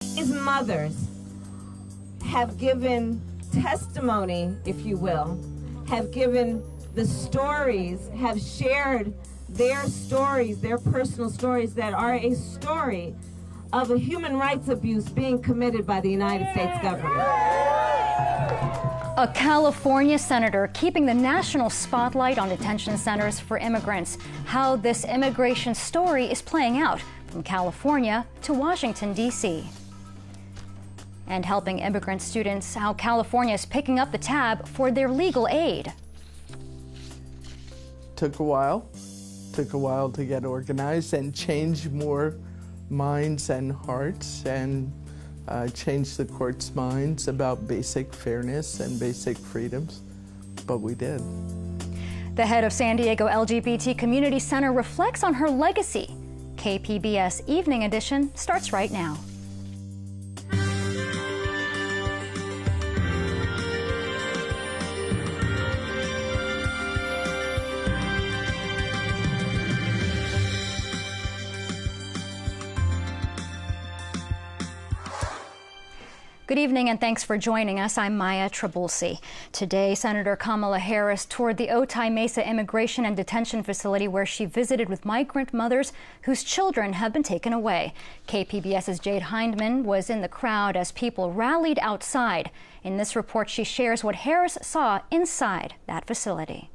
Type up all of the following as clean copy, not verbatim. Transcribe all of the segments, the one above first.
These mothers have given testimony, if you will, have given the stories, have shared their stories, their personal stories that are a story of a human rights abuse being committed by the United States government. A California senator keeping the national spotlight on detention centers for immigrants. How this immigration story is playing out from California to Washington, D.C. And helping immigrant students, how California is picking up the tab for their legal aid. Took a while to get organized and change more minds and hearts and change the court's minds about basic fairness and basic freedoms, but we did. The head of San Diego LGBT Community Center reflects on her legacy. KPBS Evening Edition starts right now. Good evening and thanks for joining us. I'm Maya Trabulsi. Today, Senator Kamala Harris toured the Otay Mesa Immigration and Detention Facility where she visited with migrant mothers whose children have been taken away. KPBS's Jade Hindman was in the crowd as people rallied outside. In this report, she shares what Harris saw inside that facility.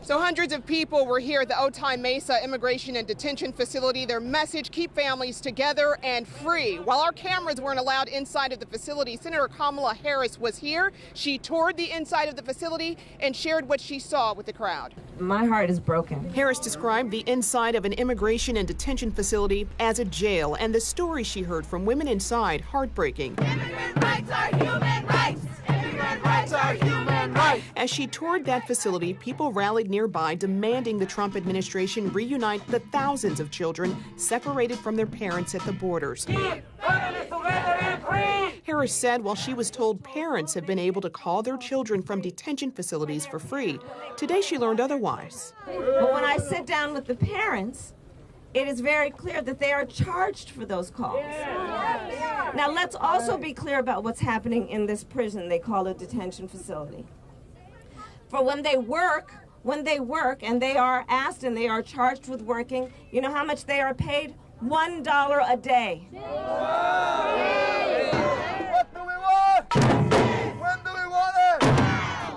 So hundreds of people were here at the Otay Mesa Immigration and Detention Facility. Their message, keep families together and free. While our cameras weren't allowed inside of the facility, Senator Kamala Harris was here. She toured the inside of the facility and shared what she saw with the crowd. My heart is broken. Harris described the inside of an immigration and detention facility as a jail, and the story she heard from women inside heartbreaking. Immigrant rights are human rights! Immigrant rights are human rights! As she toured that facility, people rallied nearby demanding the Trump administration reunite the thousands of children separated from their parents at the borders. Keep families together and free! Harris said while she was told parents have been able to call their children from detention facilities for free, today she learned otherwise. But when I sit down with the parents, it is very clear that they are charged for those calls. Now let's also be clear about what's happening in this prison they call a detention facility. For when they work and they are asked and they are charged with working, you know how much they are paid? $1 a day. What do we want? When do we want it?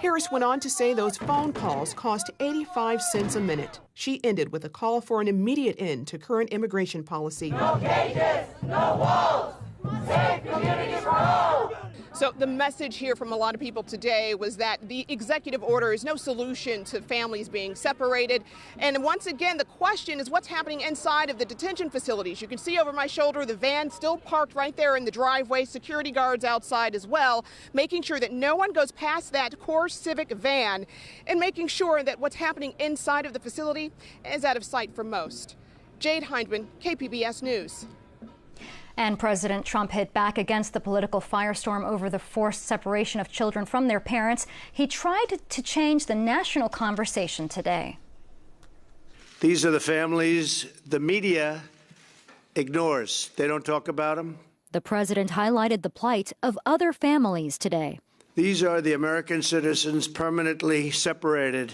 Harris went on to say those phone calls cost 85 cents a minute. She ended with a call for an immediate end to current immigration policy. No cages, no walls, safe communities for all. So the message here from a lot of people today was that the executive order is no solution to families being separated. And once again, the question is what's happening inside of the detention facilities. You can see over my shoulder the van still parked right there in the driveway, security guards outside as well, making sure that no one goes past that core civic van and making sure that what's happening inside of the facility is out of sight for most. Jade Hindman, KPBS News. And President Trump hit back against the political firestorm over the forced separation of children from their parents. He tried to change the national conversation today. These are the families the media ignores. They don't talk about them. The president highlighted the plight of other families today. These are the American citizens permanently separated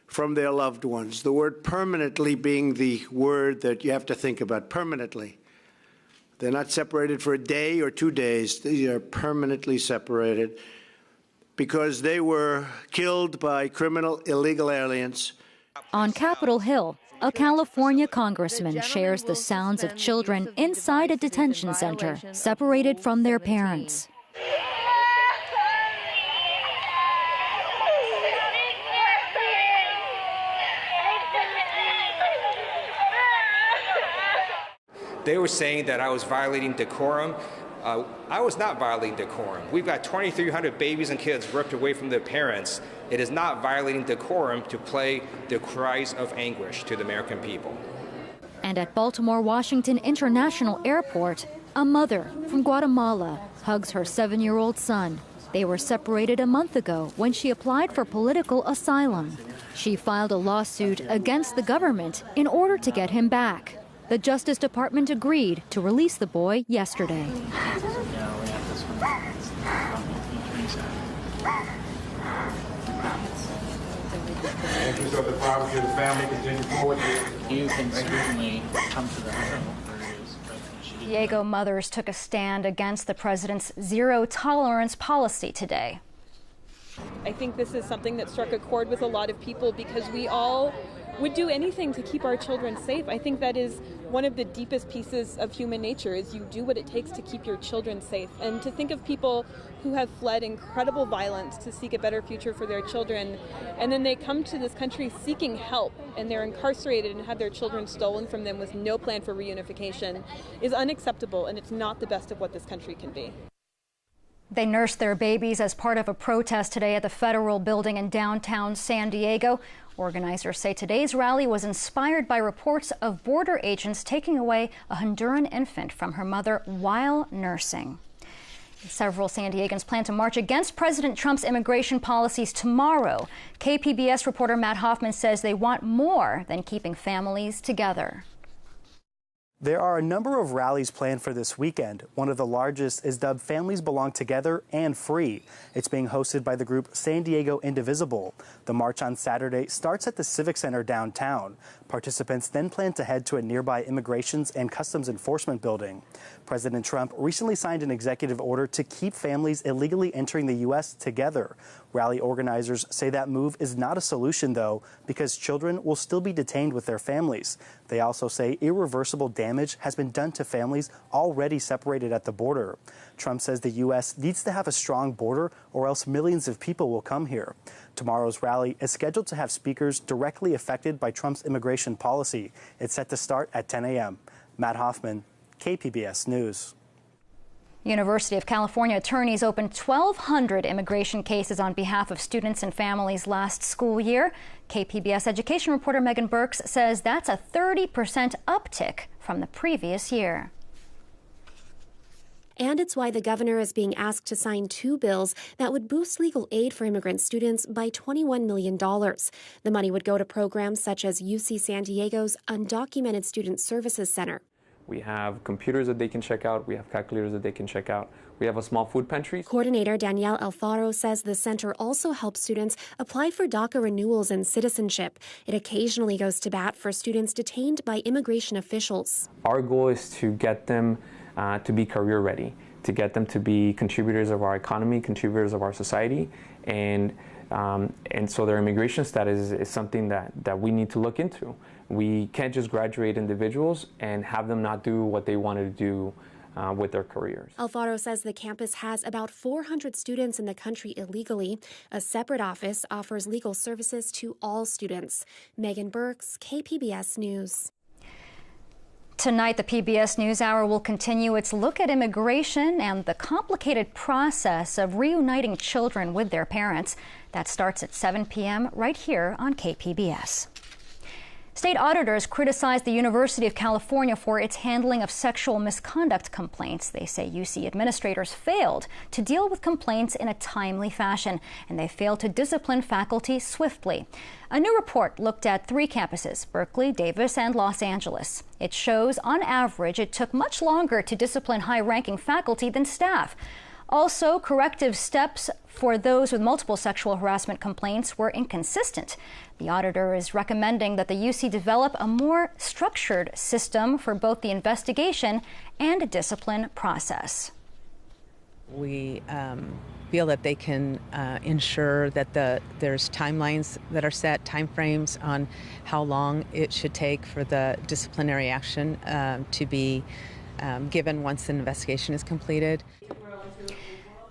from their loved ones. The word permanently being the word that you have to think about, permanently. They're not separated for a day or 2 days. These are permanently separated because they were killed by criminal illegal aliens. On Capitol Hill, a California congressman shares the sounds of children inside a detention center, separated from their parents. They were saying that I was violating decorum. I was not violating decorum. We've got 2,300 babies and kids ripped away from their parents. It is not violating decorum to play the cries of anguish to the American people. And at Baltimore Washington International Airport, a mother from Guatemala hugs her 7-year-old son. They were separated a month ago when she applied for political asylum. She filed a lawsuit against the government in order to get him back. The Justice Department agreed to release the boy yesterday. Interest of the property of the family continue forward. You can certainly come to the hospital. Diego mothers took a stand against the president's zero-tolerance policy today. I think this is something that struck a chord with a lot of people because we all would do anything to keep our children safe. I think that is one of the deepest pieces of human nature, is you do what it takes to keep your children safe. And to think of people who have fled incredible violence to seek a better future for their children, and then they come to this country seeking help, and they're incarcerated and have their children stolen from them with no plan for reunification, is unacceptable, and it's not the best of what this country can be. They nursed their babies as part of a protest today at the Federal Building in downtown San Diego. Organizers say today's rally was inspired by reports of border agents taking away a Honduran infant from her mother while nursing. Several San Diegans plan to march against President Trump's immigration policies tomorrow. KPBS reporter Matt Hoffman says they want more than keeping families together. There are a number of rallies planned for this weekend. One of the largest is dubbed Families Belong Together and Free. It's being hosted by the group San Diego Indivisible. The march on Saturday starts at the Civic Center downtown. Participants then plan to head to a nearby Immigrations and Customs Enforcement building. President Trump recently signed an executive order to keep families illegally entering the U.S. together. Rally organizers say that move is not a solution, though, because children will still be detained with their families. They also say irreversible damage has been done to families already separated at the border. Trump says the U.S. needs to have a strong border or else millions of people will come here. Tomorrow's rally is scheduled to have speakers directly affected by Trump's immigration policy. It's set to start at 10 a.m. Matt Hoffman, KPBS News. University of California attorneys opened 1,200 immigration cases on behalf of students and families last school year. KPBS education reporter Megan Burks says that's a 30% uptick from the previous year. And it's why the governor is being asked to sign 2 bills that would boost legal aid for immigrant students by $21 million. The money would go to programs such as UC San Diego's Undocumented Student Services Center. We have computers that they can check out. We have calculators that they can check out. We have a small food pantry. Coordinator Danielle Alfaro says the center also helps students apply for DACA renewals and citizenship. It occasionally goes to bat for students detained by immigration officials. Our goal is to get them to be career ready, to get them to be contributors of our economy, contributors of our society, and so their immigration status is something that we need to look into. We can't just graduate individuals and have them not do what they wanted to do with their careers. Alfaro says the campus has about 400 students in the country illegally. A separate office offers legal services to all students. Megan Burks, KPBS News. Tonight, the PBS NewsHour will continue its look at immigration and the complicated process of reuniting children with their parents. That starts at 7 p.m. right here on KPBS. State auditors criticized the University of California for its handling of sexual misconduct complaints. They say UC administrators failed to deal with complaints in a timely fashion, and they failed to discipline faculty swiftly. A new report looked at 3 campuses, Berkeley, Davis, and Los Angeles. It shows, on average, it took much longer to discipline high-ranking faculty than staff. Also, corrective steps for those with multiple sexual harassment complaints were inconsistent. The auditor is recommending that the UC develop a more structured system for both the investigation and discipline process. We feel that they can ensure that there's timelines that are set, timeframes on how long it should take for the disciplinary action to be given once an investigation is completed.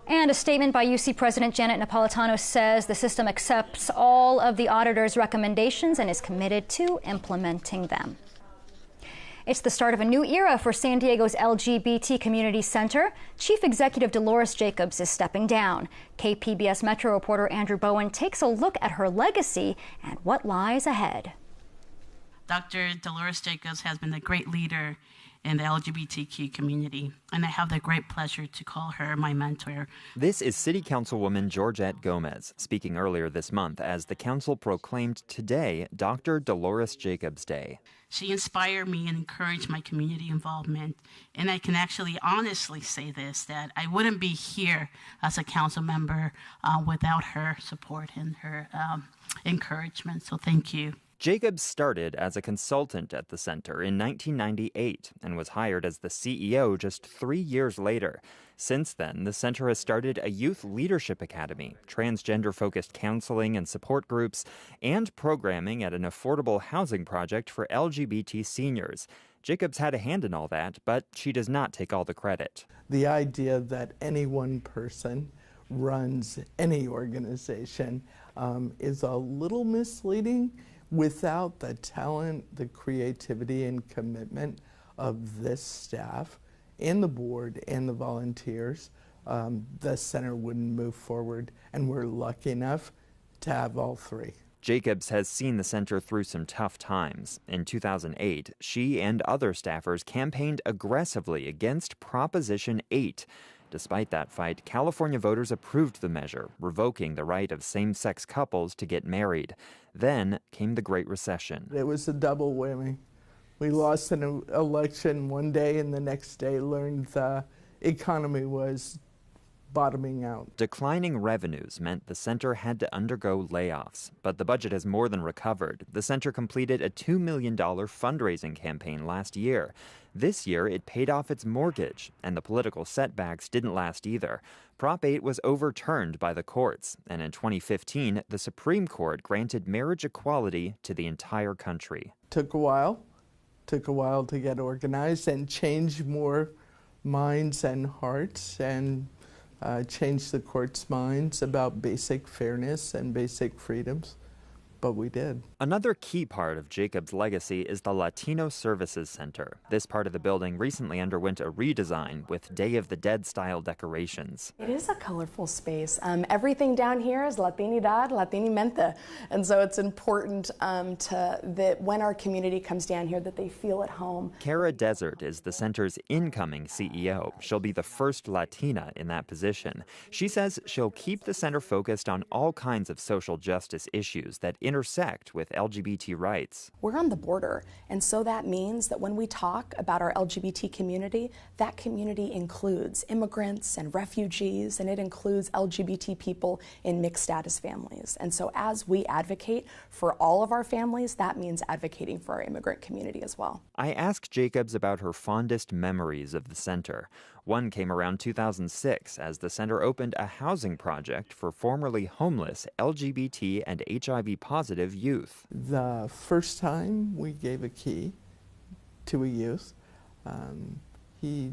And a statement by UC President Janet Napolitano says the system accepts all of the auditor's recommendations and is committed to implementing them. It's the start of a new era for San Diego's LGBT Community Center. Chief Executive Delores Jacobs is stepping down. KPBS Metro reporter Andrew Bowen takes a look at her legacy and what lies ahead. Dr. Delores Jacobs has been a great leader in the LGBTQ community, and I have the great pleasure to call her my mentor. This is City Councilwoman Georgette Gomez speaking earlier this month as the council proclaimed today Dr. Delores Jacobs Day. She inspired me and encouraged my community involvement, and I can actually honestly say this, that I wouldn't be here as a council member without her support and her encouragement, so thank you. Jacobs started as a consultant at the center in 1998 and was hired as the CEO just 3 years later. Since then, the center has started a youth leadership academy, transgender-focused counseling and support groups, and programming at an affordable housing project for LGBT seniors. Jacobs had a hand in all that, but she does not take all the credit. The idea that any one person runs any organization is a little misleading. Without the talent, the creativity, and commitment of this staff and the board and the volunteers, the center wouldn't move forward, and we're lucky enough to have all three. Jacobs has seen the center through some tough times. In 2008, she and other staffers campaigned aggressively against Proposition 8. Despite that fight, California voters approved the measure, revoking the right of same-sex couples to get married. Then came the Great Recession. It was a double whammy. We lost an election one day, and the next day learned the economy was bottoming out. Declining revenues meant the center had to undergo layoffs, but the budget has more than recovered. The center completed a $2 million fundraising campaign last year. This year, it paid off its mortgage, and the political setbacks didn't last either. Prop 8 was overturned by the courts, and in 2015, the Supreme Court granted marriage equality to the entire country. Took a while to get organized and change more minds and hearts, and change the court's minds about basic fairness and basic freedoms. But we did. Another key part of Jacobs' legacy is the Latino Services Center. This part of the building recently underwent a redesign with Day of the Dead-style decorations. It is a colorful space. Everything down here is Latinidad, Latinimenta. And so it's important that when our community comes down here that they feel at home. Kara Desert is the center's incoming CEO. She'll be the first Latina in that position. She says she'll keep the center focused on all kinds of social justice issues that intersect with LGBT rights. We're on the border, and so that means that when we talk about our LGBT community, that community includes immigrants and refugees, and it includes LGBT people in mixed status families. And so as we advocate for all of our families, that means advocating for our immigrant community as well. I asked Jacobs about her fondest memories of the center. One came around 2006 as the center opened a housing project for formerly homeless LGBT and HIV-positive youth. The first time we gave a key to a youth, he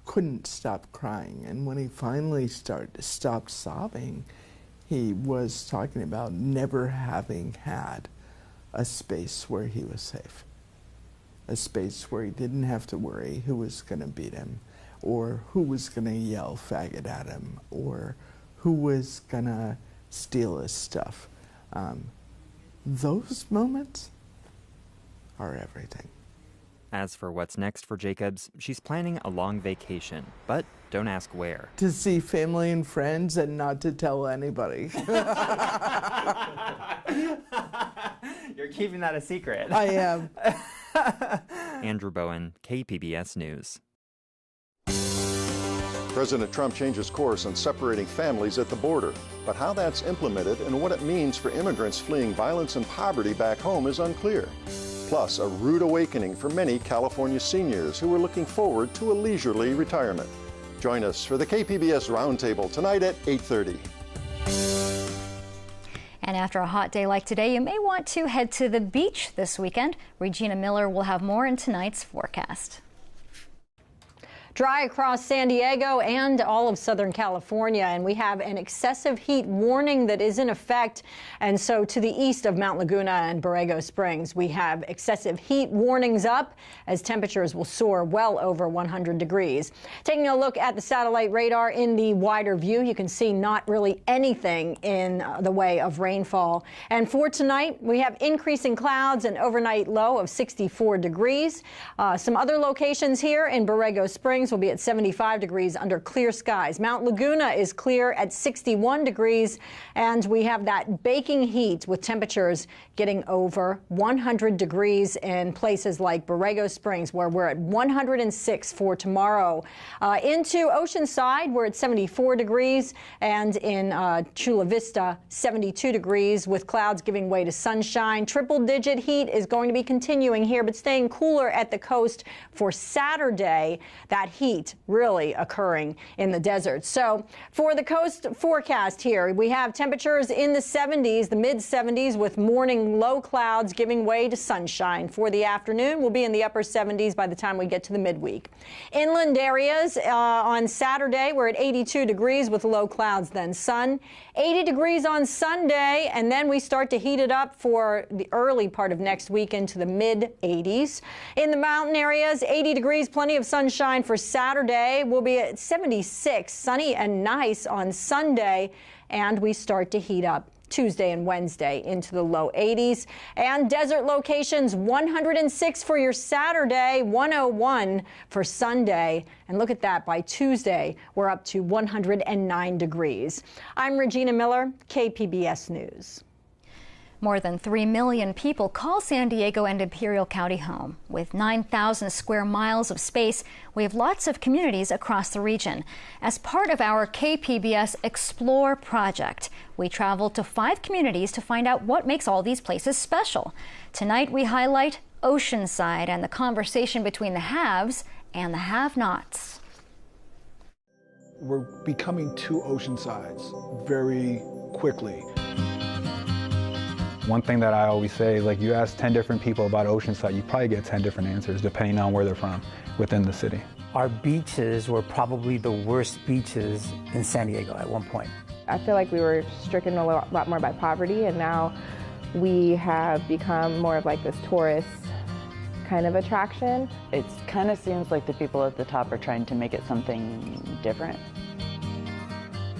couldn't stop crying. And when he finally stopped sobbing, he was talking about never having had a space where he was safe. A space where he didn't have to worry who was going to beat him, or who was going to yell faggot at him, or who was going to steal his stuff. Those moments are everything. As for what's next for Jacobs, she's planning a long vacation, but don't ask where. To see family and friends and not to tell anybody. You're keeping that a secret. I am. Andrew Bowen, KPBS News. President Trump changes course on separating families at the border, but how that's implemented and what it means for immigrants fleeing violence and poverty back home is unclear. Plus, a rude awakening for many California seniors who are looking forward to a leisurely retirement. Join us for the KPBS Roundtable tonight at 8:30. And after a hot day like today, you may want to head to the beach this weekend. Regina Miller will have more in tonight's forecast. Dry across San Diego and all of Southern California, and we have an excessive heat warning that is in effect. And so to the east of Mount Laguna and Borrego Springs, we have excessive heat warnings up as temperatures will soar well over 100 degrees. Taking a look at the satellite radar in the wider view, you can see not really anything in the way of rainfall. And for tonight, we have increasing clouds, an overnight low of 64 degrees. Some other locations here in Borrego Springs will be at 75 degrees under clear skies. Mount Laguna is clear at 61 degrees, and we have that baking heat with temperatures getting over 100 degrees in places like Borrego Springs, where we're at 106 for tomorrow. Into Oceanside, we're at 74 degrees, and in Chula Vista, 72 degrees with clouds giving way to sunshine. Triple-digit heat is going to be continuing here, but staying cooler at the coast for Saturday. That heat really occurring in the desert. So for the coast forecast here, we have temperatures in the 70s, the mid-70s, with morning low clouds giving way to sunshine. For the afternoon, we'll be in the upper 70s by the time we get to the midweek. Inland areas on Saturday, we're at 82 degrees with low clouds, then sun. 80 degrees on Sunday, and then we start to heat it up for the early part of next week into the mid-80s. In the mountain areas, 80 degrees, plenty of sunshine for Saturday. We'll be at 76, sunny and nice on Sunday, and we start to heat up Tuesday and Wednesday into the low 80s. And desert locations, 106 for your Saturday, 101 for Sunday. And look at that, by Tuesday, we're up to 109 degrees. I'm Regina Miller, KPBS News. More than 3 million people call San Diego and Imperial County home. With 9,000 square miles of space, we have lots of communities across the region. As part of our KPBS Explore project, we traveled to 5 communities to find out what makes all these places special. Tonight, we highlight Oceanside and the conversation between the haves and the have-nots. We're becoming 2 Oceansides very quickly. One thing that I always say is, like, you ask 10 different people about Oceanside, you probably get 10 different answers depending on where they're from within the city. Our beaches were probably the worst beaches in San Diego at one point. I feel like we were stricken a lot more by poverty, and now we have become more of like this tourist kind of attraction. It kind of seems like the people at the top are trying to make it something different.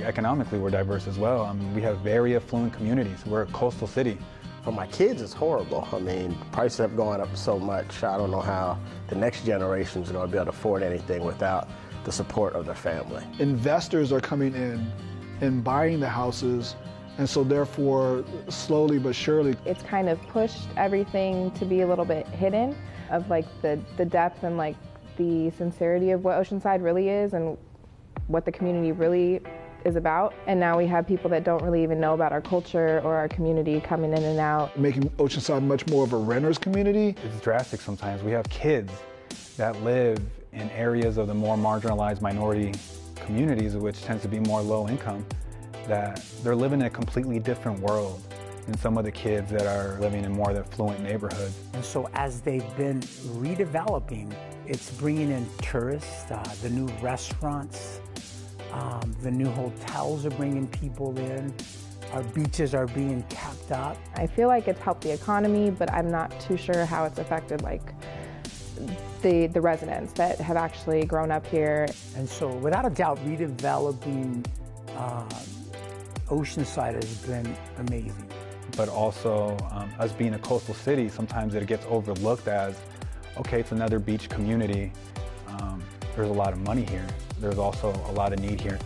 Economically, we're diverse as well. We have very affluent communities. We're a coastal city. For my kids, it's horrible. I mean, prices have gone up so much. I don't know how the next generation is going to be able to afford anything without the support of their family. Investors are coming in and buying the houses, and so therefore, slowly but surely, it's kind of pushed everything to be a little bit hidden, of like the depth and like the sincerity of what Oceanside really is and what the community really is about. And now we have people that don't really even know about our culture or our community coming in and out. Making Oceanside much more of a renter's community. It's drastic sometimes. We have kids that live in areas of the more marginalized minority communities, which tends to be more low income, that they're living in a completely different world than some of the kids that are living in more affluent neighborhoods. And so as they've been redeveloping, it's bringing in tourists, the new restaurants, the new hotels are bringing people in. Our beaches are being kept up. I feel like it's helped the economy, but I'm not too sure how it's affected like the residents that have actually grown up here. And so without a doubt, redeveloping Oceanside has been amazing. But also, us being a coastal city, sometimes it gets overlooked as, okay, it's another beach community. There's a lot of money here. There's also a lot of need here.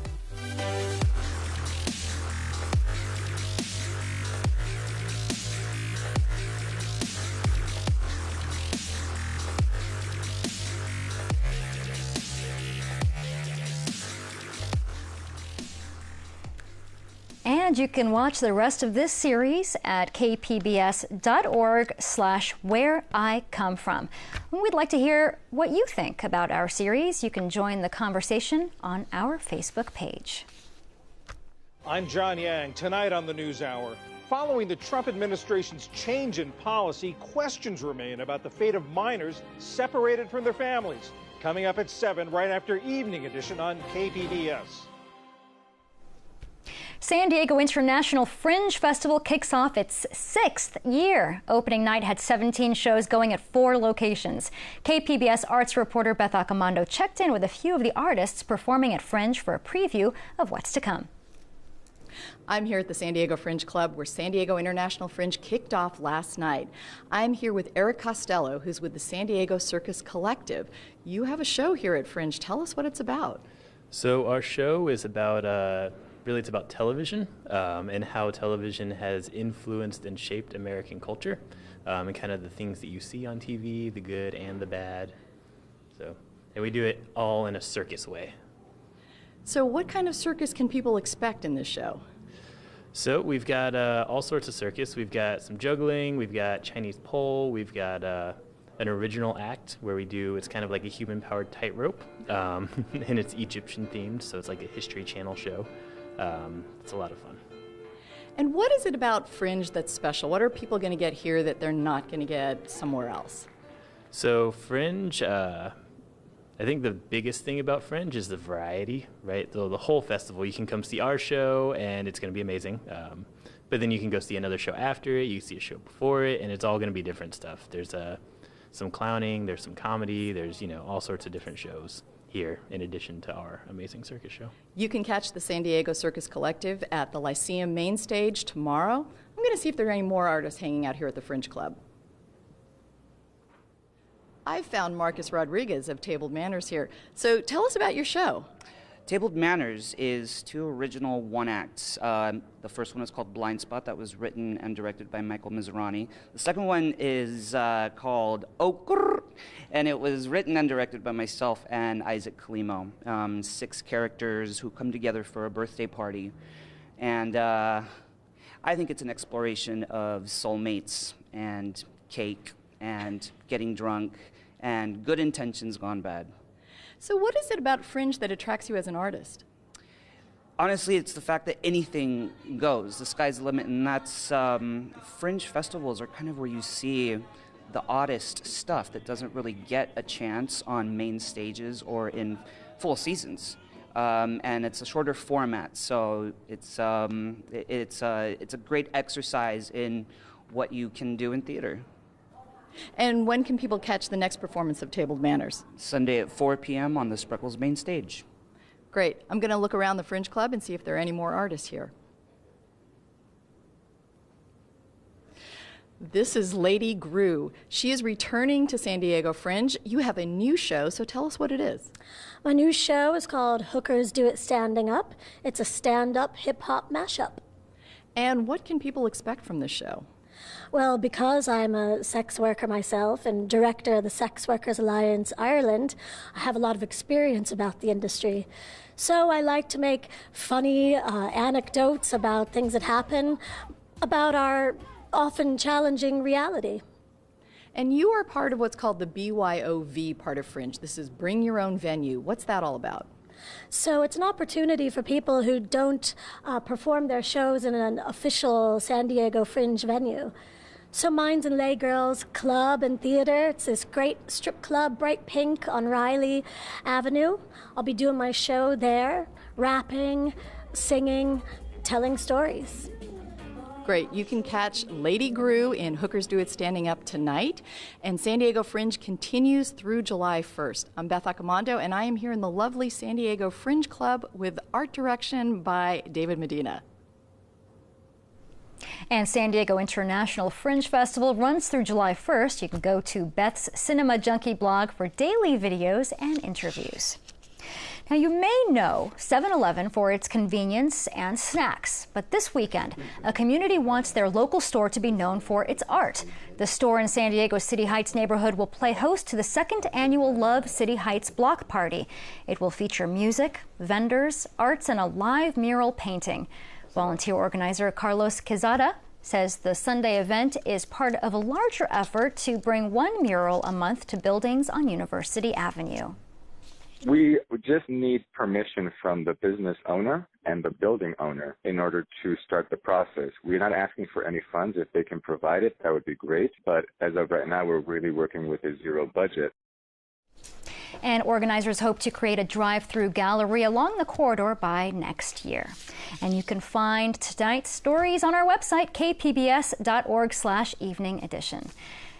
And you can watch the rest of this series at kpbs.org/where I come from. We'd like to hear what you think about our series. You can join the conversation on our Facebook page. I'm John Yang. Tonight on the NewsHour, following the Trump administration's change in policy, questions remain about the fate of minors separated from their families. coming up at 7 right after Evening Edition on KPBS. San Diego International Fringe Festival kicks off its 6th year. Opening night had 17 shows going at 4 locations. KPBS arts reporter Beth Accomando checked in with a few of the artists performing at Fringe for a preview of what's to come. I'm here at the San Diego Fringe Club, where San Diego International Fringe kicked off last night. I'm here with Eric Costello, who's with the San Diego Circus Collective. You have a show here at Fringe. Tell us what it's about. So our show is about really, it's about television and how television has influenced and shaped American culture and kind of the things that you see on TV, the good and the bad. And we do it all in a circus way. So what kind of circus can people expect in this show? So we've got all sorts of circus. We've got some juggling, we've got Chinese pole, we've got an original act where it's kind of like a human-powered tightrope, and it's Egyptian themed, so it's like a History Channel show. It's a lot of fun. And what is it about Fringe that's special? What are people going to get here that they're not going to get somewhere else? So Fringe, I think the biggest thing about Fringe is the variety, right? The whole festival, you can come see our show and it's going to be amazing. But then you can go see another show after it, you see a show before it, and it's all going to be different stuff. There's some clowning, there's some comedy, there's all sorts of different shows here in addition to our amazing circus show. You can catch the San Diego Circus Collective at the Lyceum main stage tomorrow. I'm going to see if there are any more artists hanging out here at the Fringe Club. I've found Marcus Rodriguez of Tabled Manners here. So tell us about your show. Tabled Manners is 2 original one-acts. The first one is called Blind Spot, that was written and directed by Michael Mizrahi. The second one is called Okur, and it was written and directed by myself and Isaac Kalimo. 6 characters who come together for a birthday party. And I think it's an exploration of soulmates and cake and getting drunk and good intentions gone bad. So what is it about Fringe that attracts you as an artist? Honestly, it's the fact that anything goes. The sky's the limit, and that's Fringe festivals are kind of where you see the oddest stuff that doesn't really get a chance on main stages or in full seasons. And it's a shorter format, so it's a great exercise in what you can do in theater. And when can people catch the next performance of Tabled Manners? Sunday at 4 p.m. on the Spreckles main stage. Great. I'm going to look around the Fringe Club and see if there are any more artists here. This is Lady Gru. She is returning to San Diego Fringe. You have a new show, so tell us what it is. My new show is called Hookers Do It Standing Up. It's a stand-up hip-hop mashup. And what can people expect from this show? Well, because I'm a sex worker myself and director of the Sex Workers Alliance Ireland, I have a lot of experience about the industry. So I like to make funny anecdotes about things that happen, about our often challenging reality. And you are part of what's called the BYOV part of Fringe. This is Bring Your Own Venue. What's that all about? So it's an opportunity for people who don't perform their shows in an official San Diego Fringe venue. So Minds and Lay Girls Club and Theater, it's this great strip club, bright pink on Riley Avenue. I'll be doing my show there, rapping, singing, telling stories. Great. You can catch Lady Gru in Hookers Do It Standing Up tonight, and San Diego Fringe continues through July 1st. I'm Beth Accomando, and I am here in the lovely San Diego Fringe Club with art direction by David Medina. And San Diego International Fringe Festival runs through July 1st. You can go to Beth's Cinema Junkie blog for daily videos and interviews. Now, you may know 7-Eleven for its convenience and snacks, but this weekend, a community wants their local store to be known for its art. The store in San Diego's City Heights neighborhood will play host to the 2nd annual Love City Heights Block Party. It will feature music, vendors, arts, and a live mural painting. Volunteer organizer Carlos Quezada says the Sunday event is part of a larger effort to bring one mural a month to buildings on University Avenue. We just need permission from the business owner and the building owner in order to start the process. We're not asking for any funds. If they can provide it, that would be great. But as of right now, we're really working with a zero budget. And organizers hope to create a drive-through gallery along the corridor by next year. And you can find tonight's stories on our website, kpbs.org/evening edition.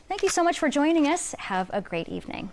Thank you so much for joining us. Have a great evening.